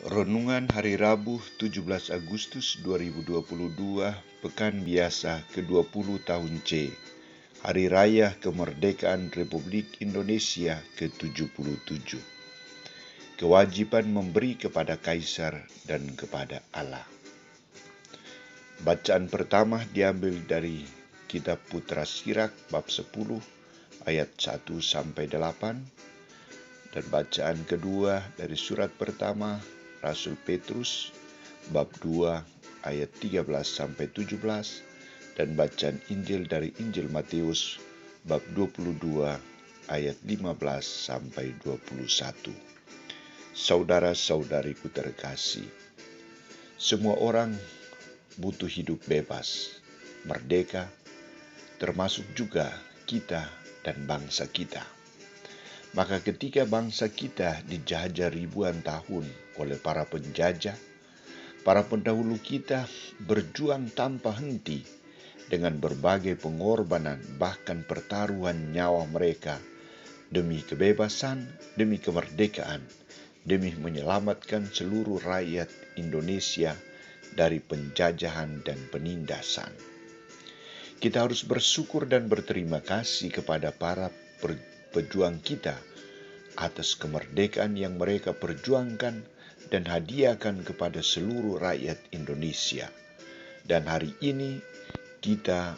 Renungan Hari Rabu 17 Agustus 2022 Pekan Biasa ke-20 tahun C, Hari Raya Kemerdekaan Republik Indonesia ke-77. Kewajiban memberi kepada Kaisar dan kepada Allah. Bacaan pertama diambil dari Kitab Putra Sirak bab 10 ayat 1-8, dan bacaan kedua dari surat pertama Rasul Petrus bab 2 ayat 13-17, dan bacaan Injil dari Injil Matius bab 22 ayat 15-21. Saudara-saudariku terkasih, semua orang butuh hidup bebas, merdeka, termasuk juga kita dan bangsa kita. Maka ketika bangsa kita dijajah ribuan tahun oleh para penjajah, para pendahulu kita berjuang tanpa henti dengan berbagai pengorbanan, bahkan pertaruhan nyawa mereka demi kebebasan, demi kemerdekaan, demi menyelamatkan seluruh rakyat Indonesia dari penjajahan dan penindasan. Kita harus bersyukur dan berterima kasih kepada para pejuang kita atas kemerdekaan yang mereka perjuangkan dan hadiahkan kepada seluruh rakyat Indonesia. Dan hari ini kita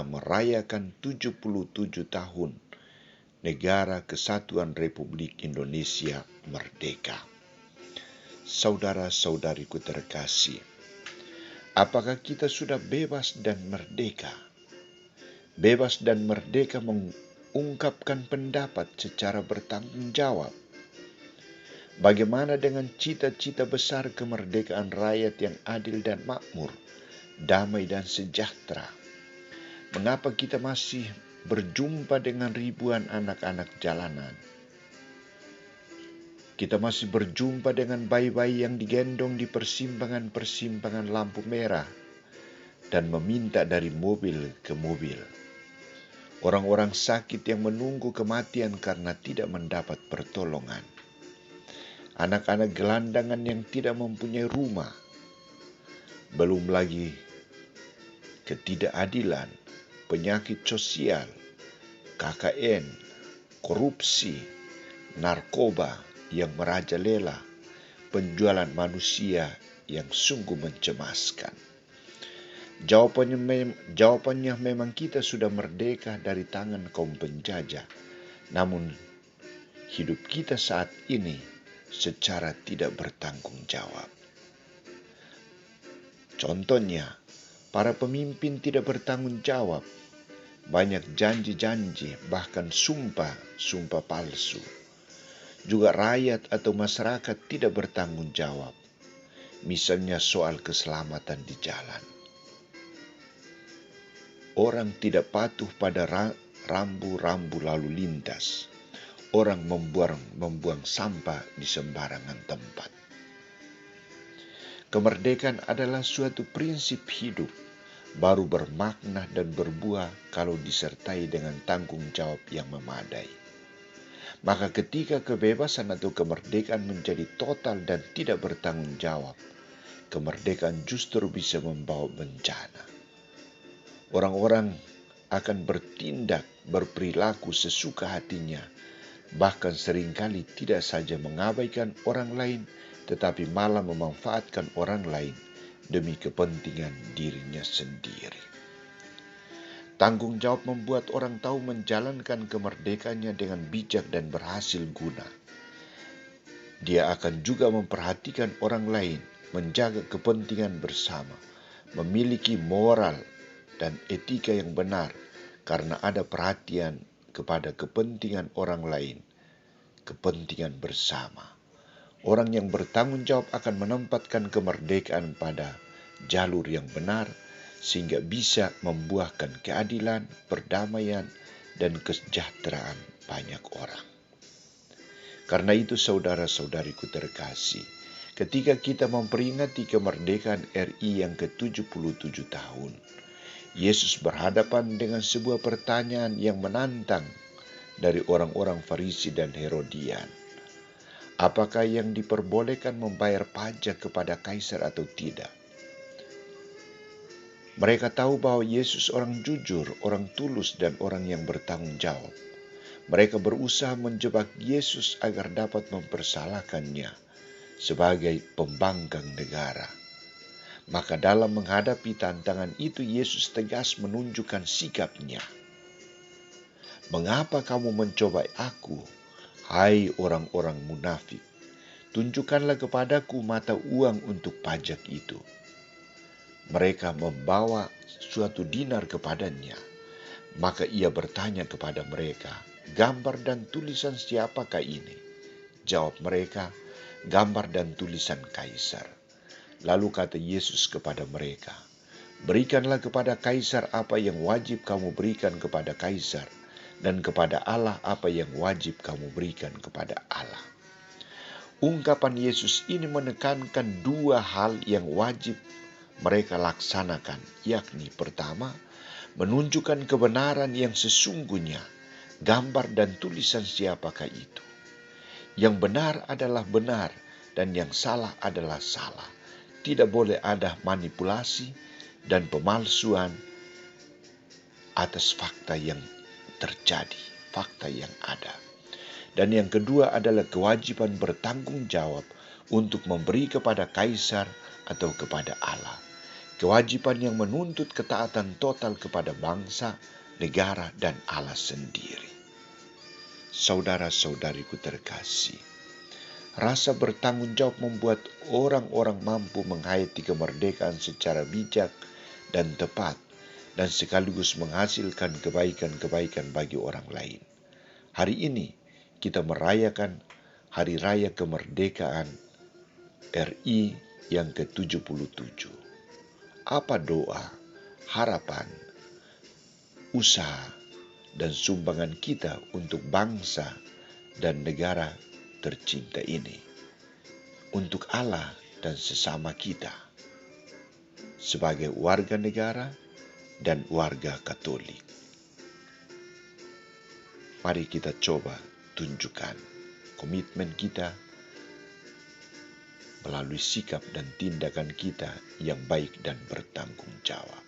merayakan 77 tahun Negara Kesatuan Republik Indonesia merdeka. Saudara-saudariku terkasih, apakah kita sudah bebas dan merdeka? Bebas dan merdeka mengungkapkan pendapat secara bertanggung jawab. Bagaimana dengan cita-cita besar kemerdekaan rakyat yang adil dan makmur, damai dan sejahtera? Mengapa kita masih berjumpa dengan ribuan anak-anak jalanan? Kita masih berjumpa dengan bayi-bayi yang digendong di persimpangan-persimpangan lampu merah dan meminta dari mobil ke mobil. Orang-orang sakit yang menunggu kematian karena tidak mendapat pertolongan. Anak-anak gelandangan yang tidak mempunyai rumah. Belum lagi ketidakadilan, penyakit sosial, KKN, korupsi, narkoba yang merajalela, penjualan manusia yang sungguh mencemaskan. Jawabannya memang kita sudah merdeka dari tangan kaum penjajah, namun hidup kita saat ini secara tidak bertanggung jawab. Contohnya, para pemimpin tidak bertanggung jawab, banyak janji-janji, bahkan sumpah palsu. Juga rakyat atau masyarakat tidak bertanggung jawab, misalnya soal keselamatan di jalan. Orang tidak patuh pada rambu-rambu lalu lintas. Orang membuang sampah di sembarangan tempat. Kemerdekaan adalah suatu prinsip hidup, baru bermakna dan berbuah kalau disertai dengan tanggung jawab yang memadai. Maka ketika kebebasan atau kemerdekaan menjadi total dan tidak bertanggung jawab, kemerdekaan justru bisa membawa bencana. Orang-orang akan bertindak, berperilaku sesuka hatinya, bahkan seringkali tidak saja mengabaikan orang lain, tetapi malah memanfaatkan orang lain demi kepentingan dirinya sendiri. Tanggung jawab membuat orang tahu menjalankan kemerdekaannya dengan bijak dan berhasil guna. Dia akan juga memperhatikan orang lain, menjaga kepentingan bersama, memiliki moral dan etika yang benar karena ada perhatian kepada kepentingan orang lain, kepentingan bersama. Orang yang bertanggung jawab akan menempatkan kemerdekaan pada jalur yang benar sehingga bisa membuahkan keadilan, perdamaian, dan kesejahteraan banyak orang. Karena itu saudara-saudariku terkasih, ketika kita memperingati kemerdekaan RI yang ke-77 tahun, Yesus berhadapan dengan sebuah pertanyaan yang menantang dari orang-orang Farisi dan Herodian. Apakah yang diperbolehkan membayar pajak kepada kaisar atau tidak? Mereka tahu bahwa Yesus orang jujur, orang tulus, dan orang yang bertanggung jawab. Mereka berusaha menjebak Yesus agar dapat mempersalahkannya sebagai pembangkang negara. Maka dalam menghadapi tantangan itu, Yesus tegas menunjukkan sikapnya. Mengapa kamu mencobai aku, hai orang-orang munafik? Tunjukkanlah kepadaku mata uang untuk pajak itu. Mereka membawa suatu dinar kepadanya. Maka ia bertanya kepada mereka, gambar dan tulisan siapakah ini? Jawab mereka, gambar dan tulisan kaisar. Lalu kata Yesus kepada mereka, berikanlah kepada kaisar apa yang wajib kamu berikan kepada kaisar, dan kepada Allah apa yang wajib kamu berikan kepada Allah. Ungkapan Yesus ini menekankan dua hal yang wajib mereka laksanakan, yakni pertama, menunjukkan kebenaran yang sesungguhnya, gambar dan tulisan siapakah itu. Yang benar adalah benar dan yang salah adalah salah. Tidak boleh ada manipulasi dan pemalsuan atas fakta yang terjadi, fakta yang ada. Dan yang kedua adalah kewajiban bertanggung jawab untuk memberi kepada kaisar atau kepada Allah. Kewajiban yang menuntut ketaatan total kepada bangsa, negara, dan Allah sendiri. Saudara-saudariku terkasih, rasa bertanggung jawab membuat orang-orang mampu menghayati kemerdekaan secara bijak dan tepat, dan sekaligus menghasilkan kebaikan-kebaikan bagi orang lain. Hari ini kita merayakan Hari Raya Kemerdekaan RI yang ke-77. Apa doa, harapan, usaha, dan sumbangan kita untuk bangsa dan negara tercinta ini, untuk Allah dan sesama kita, sebagai warga negara dan warga Katolik? Mari kita coba tunjukkan komitmen kita melalui sikap dan tindakan kita yang baik dan bertanggung jawab.